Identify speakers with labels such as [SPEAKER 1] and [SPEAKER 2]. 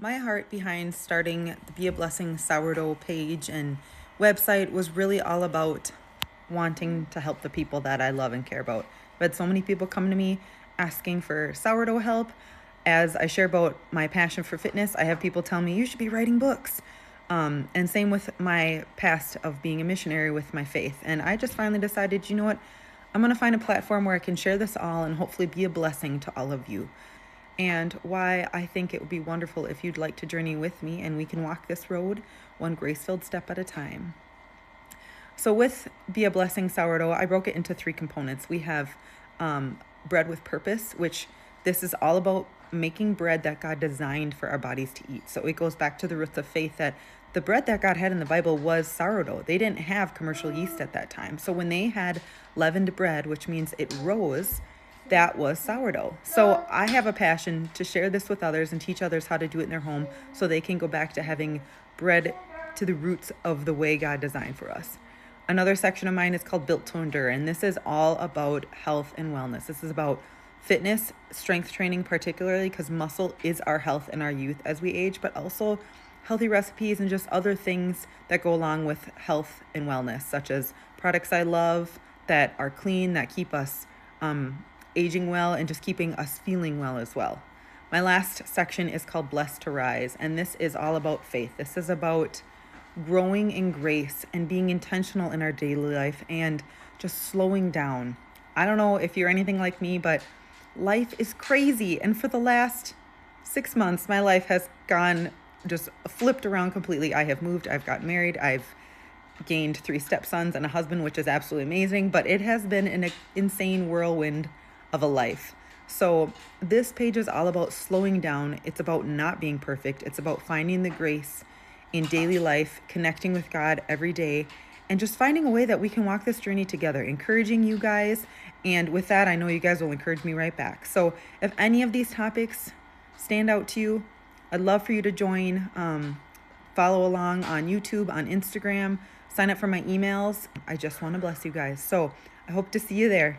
[SPEAKER 1] My heart behind starting the Be A Blessing Sourdough page and website was really all about wanting to help the people that I love and care about. I've had so many people come to me asking for sourdough help. As I share about my passion for fitness, I have people tell me, you should be writing books. And same with my past of being a missionary with my faith. And I just finally decided, you know what? I'm going to find a platform where I can share this all and hopefully be a blessing to all of you. And why I think it would be wonderful if you'd like to journey with me and we can walk this road one grace-filled step at a time. So with Be A Blessing Sourdough, I broke it into 3 components. We have bread with purpose, which this is all about making bread that God designed for our bodies to eat. So it goes back to the roots of faith that the bread that God had in the Bible was sourdough. They didn't have commercial yeast at that time. So when they had leavened bread, which means it rose, that was sourdough. So I have a passion to share this with others and teach others how to do it in their home so they can go back to having bread to the roots of the way God designed for us. Another section of mine is called Built to Endure, and this is all about health and wellness. This is about fitness, strength training particularly, because muscle is our health and our youth as we age, but also healthy recipes and just other things that go along with health and wellness, such as products I love that are clean, that keep us aging well and just keeping us feeling well as well. My last section is called Blessed to Rise, and this is all about faith. This is about growing in grace and being intentional in our daily life and just slowing down. I don't know if you're anything like me, but life is crazy. And for the last 6 months, my life has gone just flipped around completely. I have moved, I've got married, I've gained 3 stepsons and a husband, which is absolutely amazing, but it has been an insane whirlwind of a life. So this page is all about slowing down. It's about not being perfect. It's about finding the grace in daily life, connecting with God every day, and just finding a way that we can walk this journey together, encouraging you guys. And with that, I know you guys will encourage me right back. So if any of these topics stand out to you, I'd love for you to join, follow along on YouTube, on Instagram, sign up for my emails. I just want to bless you guys. So I hope to see you there.